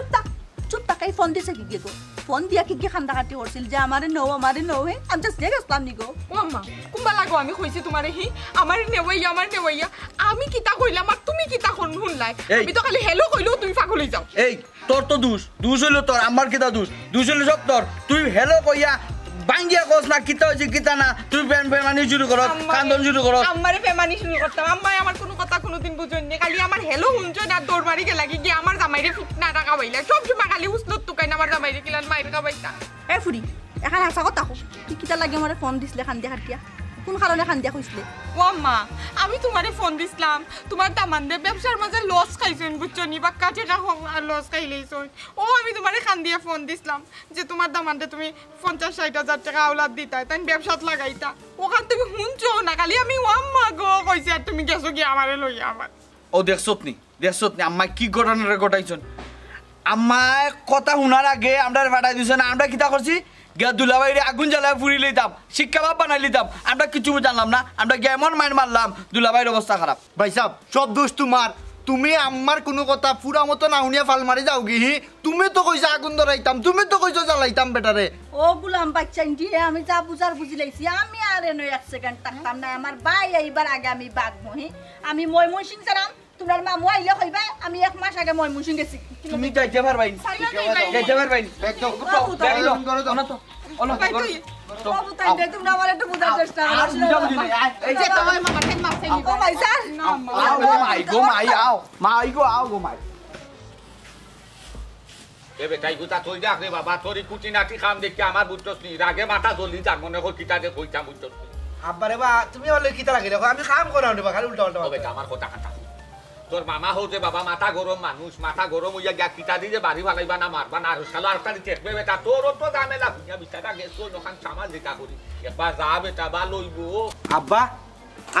Speaker 4: চুপ থাক এই ফোন দিছে কি গো ফোন দিয়া কি খান্দা কাটি করছিল যে আমারে নও হে আমি জাস্ট গেছলাম নি গো
Speaker 5: ও আম্মা কুম্বা লাগো আমি কইছি তোমারে হি আমার নেওয়াইয়া আমি কিতা কইলাম আর তুমি কিতা শুনলাই আমি তো খালি হেলো কইলো তুমি পাগল হই যাও
Speaker 2: এই তোর তো দোষ হইলো তোর আমার কিতা দোষ হইলো সব তোর তুই হেলো কইয়া বাঙ্গিয়া কস না কিতা হইছে কিতা না তুই বেমানি শুরু করস কান্দন শুরু করস
Speaker 5: আমারে বেমানি শুরু করতাম আম্মাই আমার কোনো কথা কোনোদিন বুঝুননি খালি আমার হেলো হুনছো না দৌড় মারি গে লাগি গিয়ে আমার জামাইরে ফিটনা টাকা বাইলা সব সময় খালি হুসলত তুকাই না আমার জামাইরে কিলান মাইর কাবাইতা
Speaker 4: এ ফুরি এখানে আসা কথা কো কি কিতা লাগে আমারে ফোন দিছিলে খান্দিয়া খাটিয়া কোন কারণে খান্দিয়া কইছিলে
Speaker 5: ও আম্মা আমি তোমারে ফোন দিছিলাম তোমার দামানদে ব্যবসার মাঝে লস খাইছেন বুঝছো নি বা কাজে লস খাইলেইছন ও আমি তোমারে খান্দিয়া ফোন দিছিলাম যে তোমার দামানদে তুমি 50-60 হাজার টাকা আওলাদ দিতাই তাই ব্যবসাত লাগাইতা ওখান তুমি শুনছো না খালি আমি ও আম্মা গো কইছি আর তুমি গেছো কি আমারে লইয়া আমার
Speaker 2: ও দেখছত নি আম্মা কি ঘটনা ঘটাইছন আম্মা কথা শোনার আগে আমরা ফাটাই দিছ না আমরা কিতা করছি গিয়া দুলাভাইরে আগুন জ্বালায় পুরি লইতাম শিক্ষা বাপ বানাই লইতাম আমরা কিছু জানলাম না আমরা গিয়া এমন মাইন্ড মারলাম দুলাভাইয়ের অবস্থা খারাপ
Speaker 1: ভাই সাহেব সব দোষ তোমার তুমি আমার কোনো কথা পুরা মতো না শুনিয়া ফাল মারি যাও কি তুমি তো কইছো আগুন ধরাইতাম তুমি তো কইছো জ্বালাইতাম বেটারে
Speaker 4: ও গুলাম বাচ্চা দিয়ে আমি যা বুঝার বুঝি লাইছি আমি আর এনে 1 সেকেন্ড থাকতাম না আমার ভাই এইবার আগে আমি বাগমো আমি ময়মনসিং যারাম তোমার মামু আইলে কইবা আমি 1 মাস আগে ময়মনসিং গেছি
Speaker 2: তুমি যাইতে পারবাই যাইতে পারবাই একদম না তো ওলো
Speaker 4: বাবু তাই দে তোমরা আমার একটু বুঝার চেষ্টা করো
Speaker 5: এই যে তোমার মামা ঠাই মাফ চাইনি
Speaker 4: ও ভাই স্যার
Speaker 2: মাই গো মাই
Speaker 3: এ বেটাই গুতা তুই দেখ রে বাবা তোর কুটি নাটি কাম দেখি আমার বুঝছস নি রাগে মাথা জ্বলি যাক মনে কর কিতা যে কইতাম বুঝছস
Speaker 2: আব্বারে বা তুমি বলে কিতা লাগে দেখো আমি কাম করাও নি খালি উল্টা
Speaker 3: ও বেটা আমার কথা কাটা তোর মামা হতে বাবা মাথা গরম মানুষ মাথা গরম হইয়া গা কিতা দিয়ে বাড়ি ভালাইবা না মারবা না আর শালা আরেকটা দেখবে বেটা তোর তো ঝামেলা ভুইয়া বিছাটা গেছো নখান সামাল যেটা করি একবার যা বেটা বা লইবো
Speaker 2: আব্বা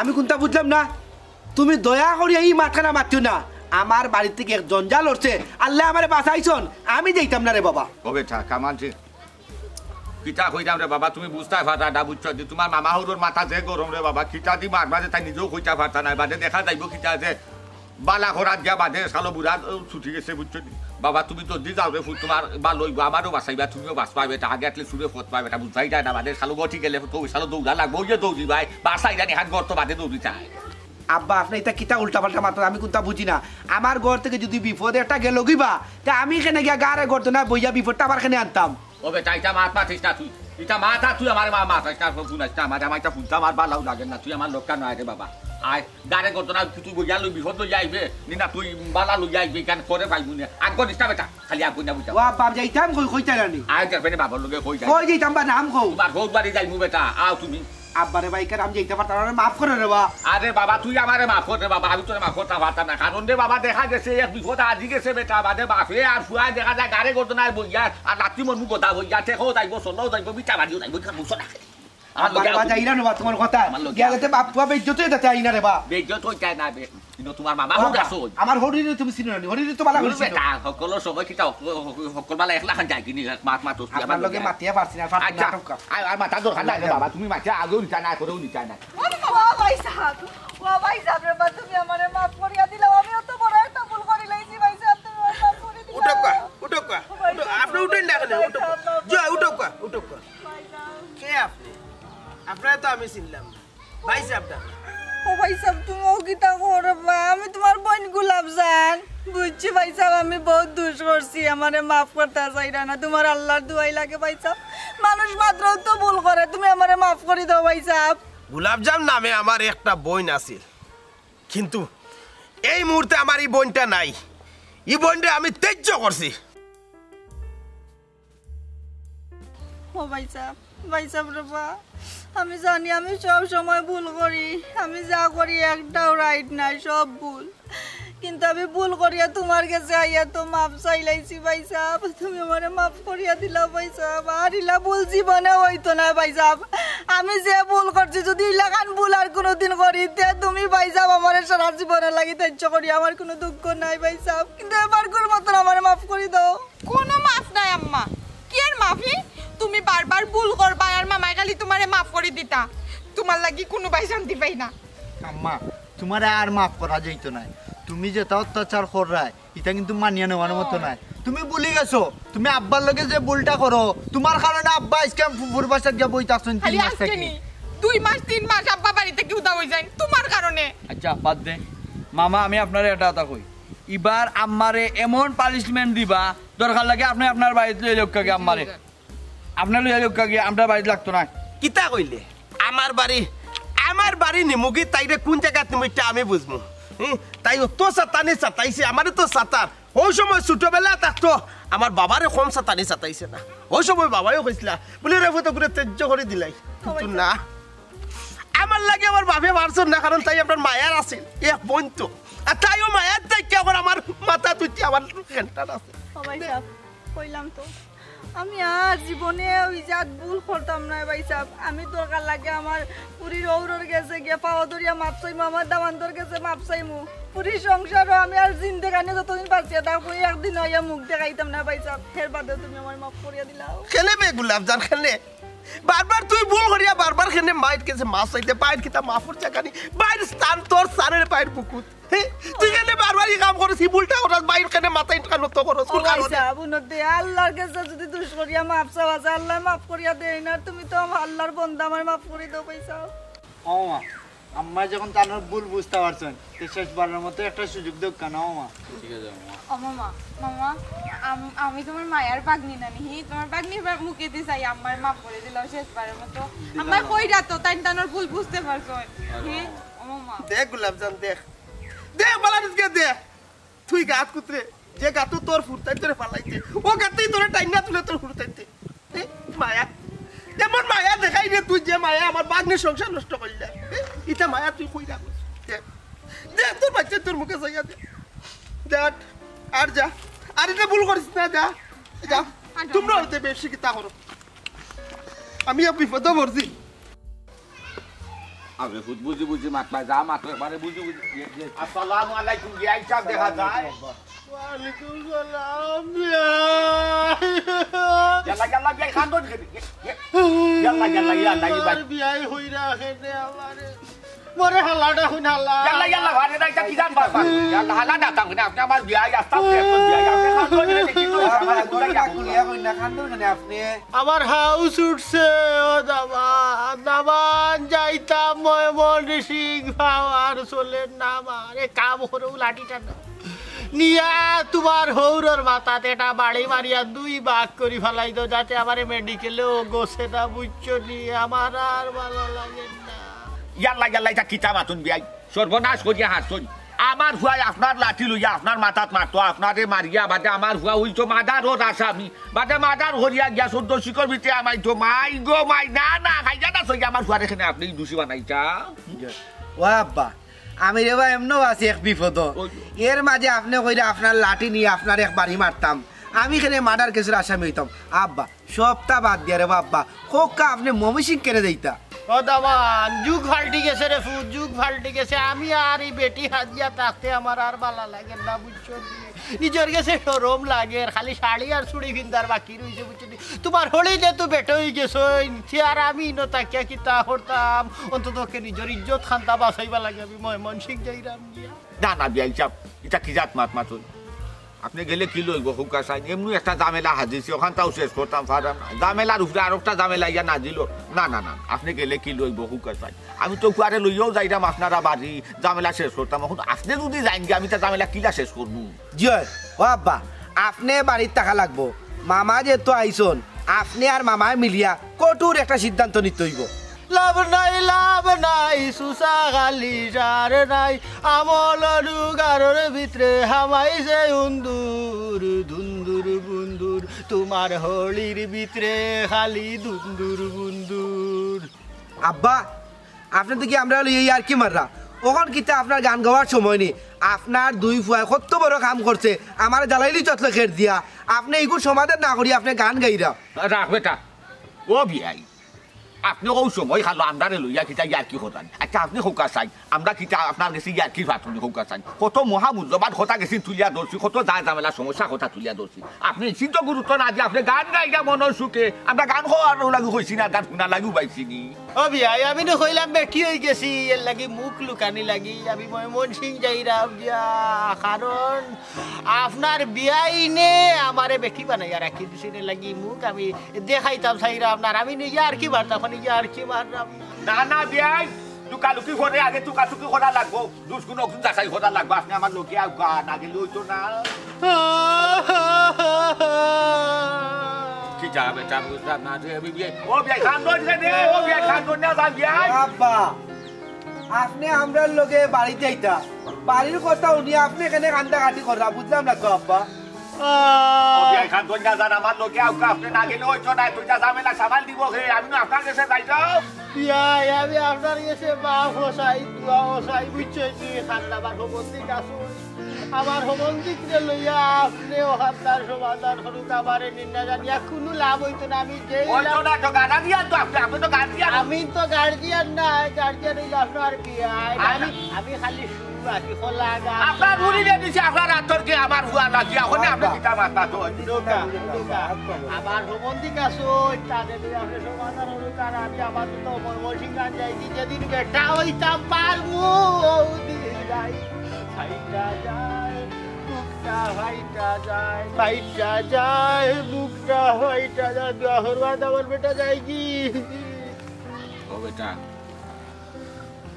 Speaker 2: আমি কোনটা বুঝলাম না তুমি দয়া করি এই মাথাটা মারছো না আমার বাড়ি থেকে এক জঞ্জাল উঠছে আল্লাহ আমারে বাঁচাইছন আমি যাইতাম না রে বাবা
Speaker 3: ও বেটা কামানছি কিতা কইতাম রে বাবা তুমি বুঝতে পারতা না বুঝছো যে তোমার মামা হরুর মাথা যে গরম রে বাবা কিতা দি মারবা যে তাই নিজেও কইতা পারতা না বাদে দেখা যাইব কিতা যে বালা ঘোরাত গিয়া বাদে শালো বুড়া ছুটি গেছে বুঝছো বাবা তুমি তো দি যাও রে ফুল তোমার বা লইব আমারও বাঁচাইবা তুমিও বাঁচ পাবে তা আগে আটলে সুরে ফত পাবে তা বুঝাই যায় না বাদে শালো গঠি গেলে তো শালো দৌড়া লাগবো যে দৌড়ি ভাই বাসাই জানি হাত গর্ত বাদে দৌড়ি চায়
Speaker 2: আব্বা আপনি এটা কিতা উল্টা পাল্টা মাত্র আমি কোনটা বুঝি না আমার ঘর থেকে যদি বিপদ একটা গেল গিবা তা আমি কেন গিয়া গারে গর্ত না বইয়া বিপদটা আমার কেন আনতাম
Speaker 3: ও বেটা এটা মাত মাতিস না তুই এটা মাথা তুই আমার মা মাথাস না শুনাইস না আমার আমারটা ফুলটা আমার বালাও লাগে না তুই আমার লোকটা নয় রে বাবা আয় গারে ঘটনা তুই বইয়া লই বিপদ লই যাইবে না তুই বালা লই যাইবে কেন করে পাইবি না আগ করিস না বেটা খালি আগ না বুঝা
Speaker 2: ও বাপ যাইতাম কইতা রানি
Speaker 3: আয় দেখবে বাবার লগে কই যাই
Speaker 2: কই যাইতাম বা নাম কও
Speaker 3: তোমার বহুত বাড়ি যাইমু বেটা আও তুমি
Speaker 2: আব্বারে বাইকার আমি যাইতে পারতাম না মাফ করে রে বাবা
Speaker 3: আরে বাবা তুই আমারে মাফ কর রে বাবা আমি তোরে মাফ করতে পারতাম না কারণ রে বাবা দেখা গেছে এক বিপদ আজি গেছে বেটা বাদে বাপে আর ফুয়া দেখা যায় গারে ঘটনা বইয়া আর রাত্রি মন মুখ কথা বইয়া ঠেকও যাইব চলও যাইব বিটা বাড়িও যাইব বুঝছ না
Speaker 2: আমার বাবা যাইরা রে বাবা তোমার কথা গেলেতে বাপ ফুয়া বেজ্জতে যাতে আইনা রে বাবা
Speaker 3: বেজ্জত হই যায় না কিন্তু তোমার মামা হো গাছো
Speaker 2: আমার হরিরে তুমি চিনো না হরিরে তো বালা কইছিস
Speaker 3: বেটা সকল সময় কিটা সকল বালা একলা খান যায় কিনি মাত মাত তো
Speaker 2: আমার লগে মাতিয়া পারছি না ফাট নাটক
Speaker 3: আর মাথা দরকার নাই বাবা তুমি মাথা আগেও নিচা না করেও নিচা না
Speaker 4: ও ভাই সাহেব রে বাবা তুমি আমারে মাফ করিয়া দিলাও আমি তো বড় একটা ভুল করি লাইছি ভাই সাহেব তুমি আমারে মাফ করে দিও
Speaker 6: উঠোকা আপনি উঠেন না কেন উঠোকা কে আপনি আপনারা তো আমি চিনলাম ভাই সাহেব
Speaker 4: ও ভাই সাহেব তুমি ও কিতা করবা আমি তোমার বোন গোলাপ জান বুঝছি ভাই সাহেব আমি বহুত দোষ করছি আমারে মাফ করতে চাইরা না তোমার আল্লাহর দুয়াই লাগে ভাই সাহেব মানুষ মাত্র তো ভুল করে তুমি আমারে মাফ করে দাও ভাই সাহেব
Speaker 6: গোলাপজাম নামে আমার একটা বোন আছে কিন্তু এই মুহূর্তে আমার এই বোনটা নাই এই বোনটা আমি ত্যায্য করছি
Speaker 4: ও ভাই সাহেব রে বা আমি জানি আমি সব সময় ভুল করি আমি যা করি একটাও রাইট নাই সব ভুল কিন্তু আমি ভুল করিয়া তোমার কাছে আইয়া তো মাপ চাইলাইছি ভাই সাহেব তুমি আমারে মাফ করিয়া দিলাও ভাই সাহেব আর ইলা ভুল জীবনে হইতো না ভাই সাহেব আমি যে ভুল করছি যদি ইলাকান ভুল আর কোনোদিন করি তে তুমি ভাই সাহেব আমারে সারা জীবনে লাগি ত্যায্য করি আমার কোনো দুঃখ নাই ভাই সাহেব কিন্তু এবার কোন মতন আমারে মাফ করে দাও
Speaker 5: কোনো মাফ নাই আম্মা কি আর মাফি তুমি বারবার ভুল করবা আর মামাই খালি তোমারে মাফ করে দিতা তোমার লাগি কোনো ভাই শান্তি পাই না
Speaker 1: আম্মা তোমার আর মাফ করা যাইতো না তুমি যেটা অত্যাচার করায় এটা কিন্তু মানিয়ে নেওয়ার মতো নাই তুমি ভুলে গেছো তুমি আব্বার লগে যে ভুলটা করো তোমার কারণে আব্বা আজকে ফুফুর বাসায় গিয়ে বইতাছেন
Speaker 5: খালি আজকে নি 2 মাস 3 মাস আব্বা বাড়িতে কি উদা হই যায় তোমার কারণে।
Speaker 2: আচ্ছা বাদ দে মামা, আমি আপনার এটা কথা কই, এবার আম্মারে এমন পানিশমেন্ট দিবা দরকার লাগে আপনি আপনার বাড়িতে লই লোক কাকে আম্মারে আপনার লই লোক কাকে আমরা বাড়িতে লাগতো না।
Speaker 6: কিতা কইলে আমার বাড়ি নিমুগি তাইরে কোন জায়গা তুমি আমি বুঝবো। তাই তো সাতানি সাতাইছে আমারে তো সাতার ওই সময় ছোটবেলা থাকতো আমার বাবারে কম সাতানি সাতাইছে না। ওই সময় বাবাও কইছিলা বলে রে ফটো করে তেজ্য করে দিলাই কিন্তু না আমার লাগে আমার বাপে মারছেন না, কারণ তাই আপনার মায়ার আছে এক বোন তো, আর তাইও মায়ার তাই কি আমার মাথা তুই আমার ঘন্টা আছে।
Speaker 4: ভাই সাহেব কইলাম তো আমি আর জীবনে ওই জাত ভুল করতাম না ভাই সাহেব। আমি দরকার লাগে আমার পুরীর ঔরর গেছে গিয়ে পাওয়া দরিয়া মাপ চাইমু, আমার দামান্তর গেছে মাপ চাইমু। পুরীর সংসারও আমি আর জিন্দেগানে যতদিন বাঁচিয়ে থাকবো একদিন হইয়া মুখ দেখাইতাম না ভাই সাহেব। ফের বাদেও তুমি আমার মাফ করিয়া দিলাও।
Speaker 6: খেলে বে গুলাব জান খেলে বারবার তুই ভুল করিয়া বারবার খেলে মাইট কেছে মাছ চাইতে পাইট কিতা মাফুর চাকানি বাইর স্থান তোর সারের পাইট পুকুত তুই কেন বারবার এই কাম করছিস ভুলটা করাস বাইর কেন মাথা ইনকা নত করস কোন কারণে
Speaker 4: বুনতে আল্লাহর কাছে যদি দুষ করিয়া মাফ চাওয়া যায় আল্লাহ মাফ করিয়া দেয় না। তুমি তো আমার আল্লাহর বান্দা, আমার মাফ করে দাও পয়সা।
Speaker 1: ও মা আম্মা যখন তার ভুল বুঝতে পারছেন তো শেষবারের মতো একটা সুযোগ দেব কেন মা। ঠিক আছে
Speaker 5: মামা মামা আমি তোমার মায়ের বাগনি নানি তোমার বাগনির মুখে দিয়ে চাই আমার মাফ করে দিলাম শেষবারের মতো। আমার কইরা তো তাই তানোর ভুল বুঝতে পারছো। হ্যাঁ মামা
Speaker 6: দেখ গুলাব জান দেখ দেখ বালানিস কে দেখ তুই গাত কুতরে যে গাতু তোর ফুরতাই তোরে ফালাইতে ও গাতেই তোরে টাইনা তুলে তোর ফুরতাইতে মায়া এমন মায়া দেখাই রে তুই যে মায়া আমার বাগনির সংসার নষ্ট করলি ইটা মায়া তুই কই রাখছিস দে তোর বাচ্চা তোর মুখে যাইয়া দে দেখ আর যা আর এটা ভুল করিস না যা যা তোমরা হতে বেশি কিতা করো আমি বিপদ পড়ছি।
Speaker 3: আরে ফুট বুঝি বুঝি মাতবা যা মাত্র একবারে বুঝি বুঝি আসসালামু আলাইকুম বিআই সাহেব দেখা যায়।
Speaker 6: ওয়ালাইকুম সালাম
Speaker 3: ইয়াল্লা ইয়াল্লা বিআই খান দন ইয়াল্লা ইয়াল্লা ইয়াল্লা ইবাই
Speaker 6: বিআই হইরা খেতে আমারে মরে হালাটা হইন হালা
Speaker 3: ইয়াল্লা ইয়াল্লা ঘরে নাইতা কি জান বাবা ইয়াল্লা হালা না তাং না আপনি আমার বিআই আসতাম এখন বিআই আপনি খান দন দেখি তো আমার গুলা
Speaker 1: কুলিয়া কই না খান দেন আপনি
Speaker 6: আমার হাউস উঠছে ও দামান যাইতাম ময়মন সিং পাওয়ার চলে না মারে কাম করে লাঠিটা না নিয়া তোমার হৌরর মাথাতে এটা বাড়ি মারিয়া 2 ভাগ করি ফেলাই দাও যাতে আমার মেডিকেলেও গোছে না বুঝছো নি আমার আর ভালো লাগে না।
Speaker 3: ইয়াল্লা ইয়াল্লা এটা কিতা মাতুন বিআই সর্বনাশ করিয়া হাসুন আমার হুয়াই আপনার লাঠি লইয়া আপনার মাথাত মারতো আপনারে মারিয়া বাদে আমার হুয়া হইতো মাদার ওর আসামি বাদে মাদার হরিয়া গিয়া 14 শিকর ভিতরে আমাইতো মাই গো মাই না না খাইয়া না সই আমার হুয়ার এখানে আপনি দোষী বানাইছা।
Speaker 1: ও আব্বা আমি রে ভাই এমনও আছি এক বিপদ এর মাঝে আপনি কইরা আপনার লাঠি নিয়ে আপনার এক বাড়ি মারতাম আমি এখানে মার্ডার কেসের আসামি হইতাম। আব্বা সবটা বাদ দিয়া রে বাব্বা কোকা আপনি মমিসিং কেড়ে দিতা।
Speaker 6: ও দামান যুগ ফাল্টি গেছে রে ফুট যুগ ফাল্টি গেছে আমি আর এই বেটি হাজিয়া থাকতে আমার আর ভালো লাগে না বুঝছো নিজের গেছে সরম লাগে খালি শাড়ি আর চুড়ি ভিন্দার বাকি রয়েছে বুঝছো তোমার হলিলে তো বেটো হয়ে গেছো আর আমি ন তাকিয়া কিতা করতাম অন্তত নিজের ইজ্জত খান্তা বাঁচাইবা লাগে আমি ময়মন সিং যাইরাম গিয়া
Speaker 3: না না বিআই সাহেব এটা কি জাত মাত মাতুন আপনি গেলে কি লইব হুকা চাই এমনি একটা জামেলা হাজিছি ওখানটাও শেষ করতাম ফারাম জামেলার উপরে আর একটা জামেলা ইয়া না দিল না না না আপনি গেলে কি লইব হুকা চাই আমি তো কুয়ারে লইয়াও যাইতাম আপনারা বাড়ি জামেলা শেষ করতাম এখন আপনি যদি যাইন আমি তা জামেলা কিলা শেষ করবো।
Speaker 1: জয় ও আব্বা আপনি বাড়ির টাকা লাগবো মামা যেহেতু আইসন আপনি আর মামায় মিলিয়া কঠোর একটা সিদ্ধান্ত নিতে হইব।
Speaker 6: লাভ নাই সুসা গালি যার নাই আমল গারোর ভিতরে হামাইছে উন্দুর ধুন্দুর বুন্দুর তোমার হলির ভিতরে খালি ধুন্দুর বুন্দুর।
Speaker 1: আব্বা আপনি তো কি আমরা এই আর কি মাররা ওখান কিতা আপনার গান গাওয়ার সময় নেই আপনার 2 ফুয়ায় কত বড় কাম করছে আমার জ্বালাইলি চতলে খের দিয়া আপনি এইগুলো সমাধান না করি আপনি গান গাইরা
Speaker 3: রাখ বেটা ও বিআই আপনি ওই সময় খালো আমদারে লইয়া কিতা ইয়ার কি হতান আচ্ছা আপনি হোকা চাই আমরা কিতা আপনার গেছি ইয়ার কি ভাতুনি হোকা চাই কত মহামূল্যবান কথা গেছি তুলিয়া ধরছি কত যা জামেলা সমস্যা কথা তুলিয়া ধরছি আপনি চিন্তা গুরুত্ব না দিয়ে আপনি গান গাইয়া মনের সুখে আমরা গান হওয়ার লাগু হয়েছি না গান শোনা লাগু পাইছি নি।
Speaker 6: ও বিয়াই আমি তো কইলাম বেটি হয়ে গেছি এর লাগি মুখ লুকানি লাগি আমি ময়মনসিং যাইরাম দিয়া কারণ আপনার বিয়াই নে আমারে বেটি বানাইয়া রাখি দিছিল লাগি মুখ আমি দেখাইতাম চাইরা আপনার আমি নিজে আর কি মারতাম নিজে আর কি মারলাম
Speaker 3: না না বিয়াই লুকালুকি করে আগে টুকাটুকি করা লাগবো দুষ্গুণ যাচাই করা লাগবো আপনি আমার লোকে না গেলে হইতো না কি যাবে বেটা বুঝলাম না রে বিয়ে ও বিয়ে খান দে রে ও বিয়ে খান না যা বিয়ে
Speaker 2: আব্বা আপনি আমরার লগে বাড়িতে আইতা বাড়ির কথা উনি আপনি এখানে কান্দাকাটি করা বুঝলাম না তো আব্বা
Speaker 3: ও বিয়ে খান না যা আমার লোকে আপনি না গেলে হইতো না তুই যা ঝামেলা সামাল দিব হে আমি না আপনার কাছে যাইতাম
Speaker 6: বিয়াই আমি আপনার কাছে বাপ হসাই দুয়া হসাই বুঝছি খান্দাবার সম্বন্ধিক আসুন আমার সম্বন্ধিকরে লইয়া আপনি আপনার সমাধান করুক আমারে নিন্দা জানিয়া কোনো লাভ হইতো না আমি যে আমি তো গার্জিয়ান নাই গার্জিয়ান হইলে আপনার বিয়াই আমি খালি বাকি খোলা
Speaker 3: আপনার মুড়িলে দিছি আপনার আতরকে আমার হুয়া লাগি এখন আপনি কিতা মাতা তো
Speaker 6: আমার সম্বন্ধিক আসো তাদের আপনি সমাধান করুক আর আমি আমার তো ময়মনসিংহ যাই যেদিন বেটা হইতাম পারবো যাই ফাইটা যায় মুখটা ফাইটা যায় ফাইটা যায় মুখটা ফাইটা যায় দোহরবাদ আমার বেটা যায় কি
Speaker 3: ও বেটা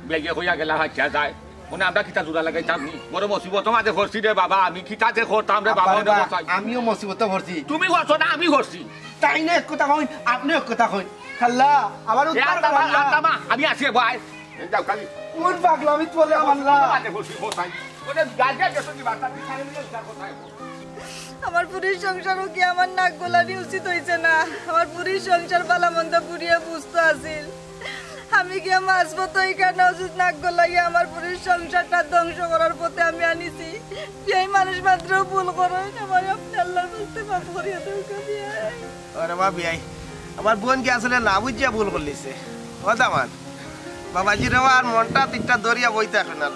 Speaker 3: বেগে হইয়া গেলা হাইটা যায় মনে আমরা কিতা জোড়া লাগাইতাম নি বড় মুসিবত মাঝে ভরছি রে বাবা আমি কিতা যে করতাম রে বাবা
Speaker 2: আমিও মুসিবতে ভরছি
Speaker 3: তুমি করছো না আমি করছি
Speaker 2: তাই না এক কথা কইন আপনি এক কথা কইন খাল্লা আমার উত্তর
Speaker 3: আমি আছি ভাই যাও কালি
Speaker 2: কোন পাগল আমি চলে আল্লাহ
Speaker 3: মাঝে ভরছি কোথায় ওরে গাজা গেছো কি বাতা পিছনে নিয়ে যা কোথায়
Speaker 4: আমার পুরীর সংসারও কি আমার নাক গোলানি উচিত হয়েছে না আমার পুরীর সংসার বালা মন্দ পুরিয়ে বুঝতে আসিল আমি কি আমার আসবত এখানে উচিত নাক গোলাইয়া আমার পুরীর সংসারটা ধ্বংস করার পথে আমি আনিছি এই মানুষ মাত্র ভুল করেন আমার আপনি আল্লাহর বলতে মাফ করিয়া দেও কবি
Speaker 6: আরে মা বিয়াই আমার বোন কি আসলে না বুঝিয়া ভুল করলিছে ও দামান বাবাজি রে আর মনটা তিনটা দরিয়া বইতে এখন না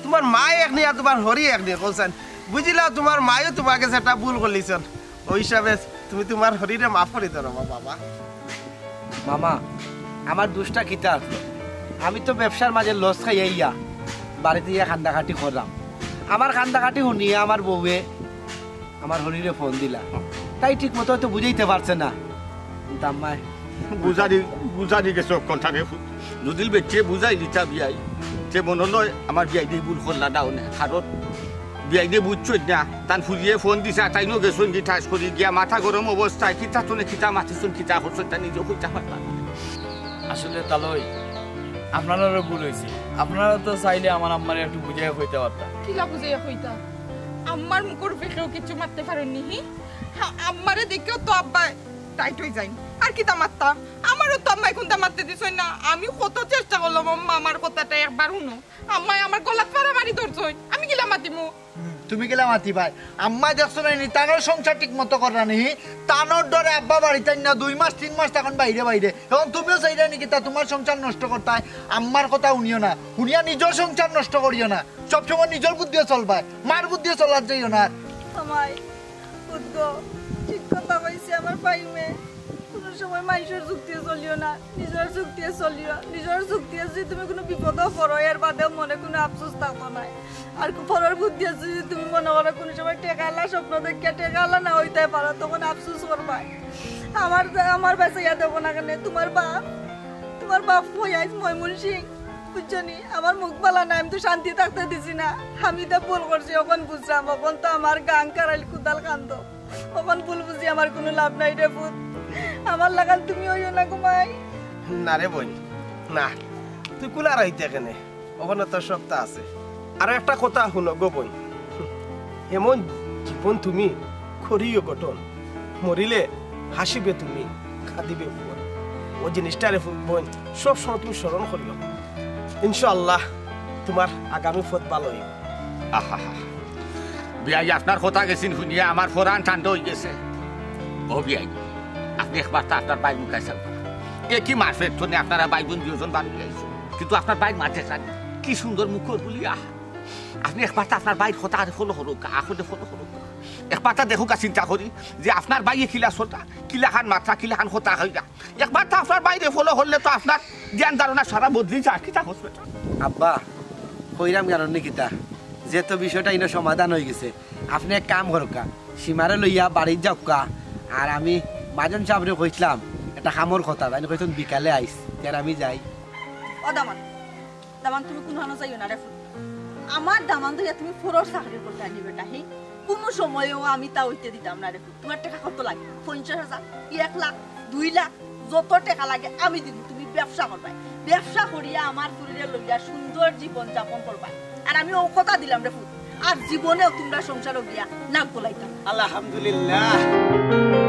Speaker 6: তোমার মা এক নিয়ে আর তোমার হরি এক নিয়ে বলছেন বুঝিলা তোমার মায়ও তোমাকে সেটা ভুল করলিছেন ওই হিসাবে তুমি তোমার হরিরে মাফ করে দাও বাবা
Speaker 2: মামা আমার দুষ্টা খিতা আছে আমি তো ব্যবসার মাঝে লস খাইয়া বাড়িতে গিয়ে কান্দাকাটি করলাম আমার কান্দাকাটি শুনিয়ে আমার বউয়ে আমার হরিরে ফোন দিলা তাই ঠিক মতো হয়তো বুঝাইতে পারছে না দাম্মায়
Speaker 3: বুঝানি গেছো কথা রে যদি বেচে বুঝাই দিতা বিয়াই সে মনে নয় আমার বিয়াই দিয়ে ভুল করলা দাও না কারণ বিয়াই দিয়ে বুঝছো না তান ফুরিয়ে ফোন দিছে তাইনো গেছো কি ঠাস করি গিয়া মাথা গরম অবস্থায় কিতা তো কিতা মাতিছুন কিতা করছো তা নিজেও কইতা পারলা
Speaker 7: আসলে তালই আপনারাও ভুল হয়েছে আপনারা তো চাইলে আমার আম্মারে একটু বুঝাই হইতে পারতাম
Speaker 5: কিলা বুঝাইয়া কইতা আম্মার মুখর ফেকেও কিছু মারতে পারেননি আম্মারে দেখেও তো আব্বা টাইট হয়ে যায় আর কিতা মারতাম আমারও তো আম্মাই কোনটা মারতে দিছ না আমি কত চেষ্টা করলাম আম্মা আমার কথাটা একবার শুনো আম্মাই আমার গলাত মারামারি ধরছই আমি কিলা মাতিমু
Speaker 1: তুমি গেলা মাতি ভাই আম্মা দেখছো না তানোর সংসার ঠিক মতো করা নি তানোর ডরে আব্বা বাড়িতে না 2 মাস 3 মাস তখন বাইরে বাইরে এখন তুমিও চাইলে নাকি তা তোমার সংসার নষ্ট করতে আম্মার কথা শুনিও না শুনিয়া নিজের সংসার নষ্ট করিও না সবসময় নিজের বুদ্ধিও চলবাই মার বুদ্ধিও চলার যাইও না
Speaker 4: আমায় উদ্গ ঠিক কথা কইছে আমার পাইমে কোনো সময় মানুষের যুক্তি চলিও না নিজের যুক্তি চলিও নিজের যুক্তি যদি তুমি কোনো বিপদও পড়ো এর বাদেও মনে কোনো আফসোস থাকো না আর পড়ার বুদ্ধি আছে যদি তুমি মনে করো কোনো সময় টেকালা স্বপ্ন দেখিয়া টেকালা না হইতে পারো তখন আফসোস করবাই আমার বাঁচাইয়া দেবো না কেন তোমার বাপ হইয়াই ময়মনসিং বুঝছনি আমার মুখ বালা না আমি তো শান্তি থাকতে দিছি না আমি তো ভুল করছি ওখান বুঝলাম ওখান তো আমার গাং কারাইল কুদাল কান্দ ওখান ভুল বুঝি আমার কোনো লাভ নাই রে ভূত আমার লাগান তুমি হইও না ঘুমাই
Speaker 6: না রে বোন না তুই কুলার হইতে কেনে ওখানে তোর সপ্তাহ আছে আর একটা কথা শুনো গো বোন এমন জীবন তুমি করিও গঠন মরিলে হাসিবে তুমি কাঁদিবে বোন ও জিনিসটা রে বোন সব সময় তুমি স্মরণ করিও ইনশাআল্লাহ তোমার আগামী পথ ভালো হইব
Speaker 3: আহা বিয়াই আপনার কথা গেছেন শুনিয়া আমার ফোরান ঠান্ডা হয়ে গেছে ও বিয়াই আপনি একবার তো আপনার বাইক মুখাইছেন একই মাসের জন্য আপনারা বাইক বোন দুজন বানিয়ে যাইছেন কিন্তু আপনার বাইক মাঠে চান কি সুন্দর মুখর বলি আপনি একবার তো আপনার বাইক কথা ফলো করুক আখতে ফলো করুক একবার তা দেখুক চিন্তা করি যে আপনার বাইয়ে কিলা চলতা কিলা খান মাথা কিলা খান হতা হইয়া একবার তো আপনার বাইরে ফলো হলে তো আপনার জ্ঞান ধারণা সারা বদলি যায় কিতা হচ্ছে
Speaker 2: আব্বা কইরাম জানো নিকিতা যে তো বিষয়টা ইনো সমাধান হয়ে গেছে আপনি এক কাম করুকা সীমারে লইয়া বাড়ি যাওকা আর আমি মাজন সাহেবরে কইছিলাম একটা খামর কথা তাই কইছেন বিকালে আইস আর আমি যাই
Speaker 4: ও দামান দামান তুমি কোনো হানো যাইও না রে আমার দামান ধরিয়া তুমি ফোরর চাকরি করতে আনি বেটা হি কোনো সময়ও আমি তা হইতে দিতাম না রে তোমার টাকা কত লাগে 50,000 1 লাখ 2 লাখ যত টাকা লাগে আমি দিব তুমি ব্যবসা করবা ব্যবসা করিয়া আমার শরীরে লইয়া সুন্দর জীবন যাপন করবা আর আমি ও কথা দিলাম রে আর জীবনেও তোমরা সংসার গিয়া নাক গলাইতা
Speaker 6: আলহামদুলিল্লাহ